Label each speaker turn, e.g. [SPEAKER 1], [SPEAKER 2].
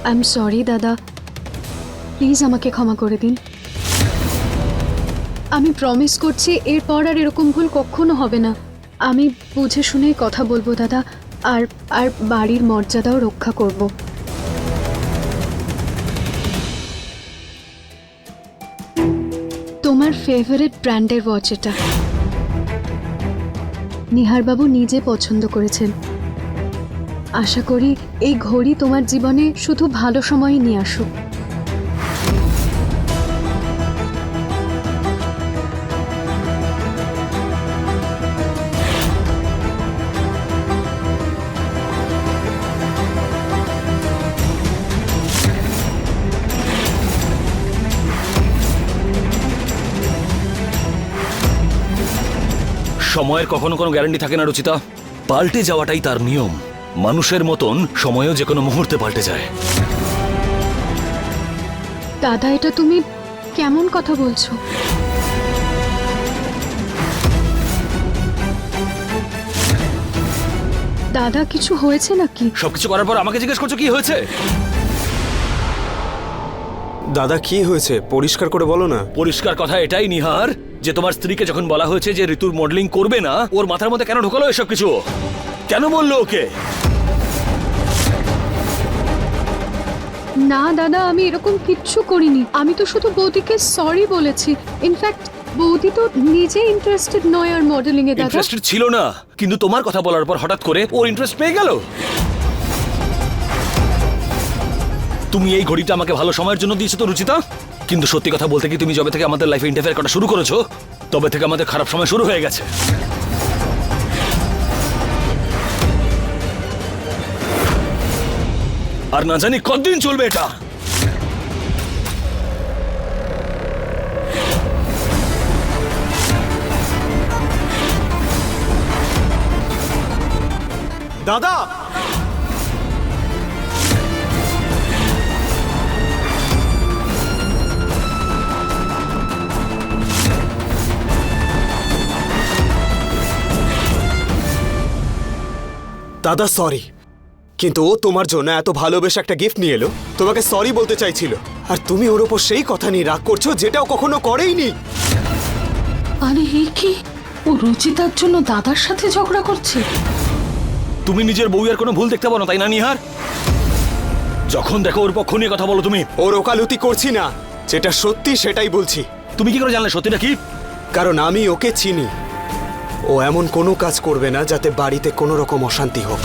[SPEAKER 1] I am sorry দাদা, please আমাকে ক্ষমা করে দিন। আমি প্রমিস করছি এরপর আর এরকম ভুল কখনো হবে না। আমি বুঝে শুনেই কথা বলবো দাদা, আর আর বাড়ির মর্যাদাও রক্ষা করব। তোমার ফেভারিট ব্র্যান্ডের ওয়াচ এটা। নিহারবাবু নিজে পছন্দ করেছেন। আশা করি এই ঘড়ি তোমার জীবনে শুধু ভালো সময়ই নিয়ে আসুক।
[SPEAKER 2] সময়ের কখনো কোনো গ্যারান্টি থাকে না রুচিতা, পাল্টে যাওয়াটাই তার নিয়ম। মানুষের মতন সময়ও যে কোনো মুহূর্তে পাল্টে যায়।
[SPEAKER 1] দাদা, এটা তুমি কেমন কথা বলছো? দাদা, কিছু হয়েছে নাকি?
[SPEAKER 2] সবকিছু করার পর আমাকে জিজ্ঞেস করছো কি হয়েছে?
[SPEAKER 3] দাদা কি হয়েছে পরিষ্কার করে বলো না।
[SPEAKER 2] পরিষ্কার কথা এটাই নিহার, যে তোমার স্ত্রীকে যখন বলা হয়েছে যে ঋতুর মডেলিং করবে না, ওর মাথার মধ্যে কেন ঢোকালো এসব কিছু? কেন বললো ওকে?
[SPEAKER 1] না দাদা, আমি এরকম কিচ্ছু করিনি। আমি তো শুধু বৌদিকে সরি বলেছি। ইনফ্যাক্ট বৌদি তো নিজে ইন্টারেস্টেড নয় আর মডেলিং এ। দাদা,
[SPEAKER 2] ইন্টারেস্টেড ছিল না, কিন্তু তোমার কথা বলার পর হঠাৎ করে ওর ইন্টারেস্ট পেয়ে গেল। তুমি এই ঘড়িটা আমাকে ভালো সময়ের জন্য দিয়েছো তো রুচিতা, কিন্তু সত্যি কথা বলতে কি তুমি যবে থেকে আমাদের লাইফে ইন্টারফেয়ার করা শুরু করেছো, তবে থেকে আমাদের খারাপ সময় শুরু হয়ে গেছে। আর না জানি কতদিন চলবে এটা।
[SPEAKER 3] দাদা দাদা সরি, কিন্তু ও তোমার জন্য এত ভালোবেসে একটা গিফট নিয়ে এলো, তোমাকে সরি বলতে চাইছিল, আর তুমি ওর ওপর সেই কথা নিয়ে রাগ করছো যেটাও কখনো করেইনি।
[SPEAKER 4] আরে এই কি, ও রুচিতার জন্য দাদার সাথে ঝগড়া করছে?
[SPEAKER 2] তুমি নিজের বউয়ের কোনো ভুল দেখতে পাও না, তাই না নিহার? যখন দেখো ওর পক্ষ নিয়ে কথা বলো তুমি।
[SPEAKER 3] ওর ওকালতি করছি না, যেটা সত্যি সেটাই বলছি।
[SPEAKER 2] তুমি কি করে জানলে সত্যিটা কি?
[SPEAKER 3] কারণ আমি ওকে চিনি। ও এমন কোনো কাজ করবে না যাতে বাড়িতে কোনো রকম অশান্তি হোক।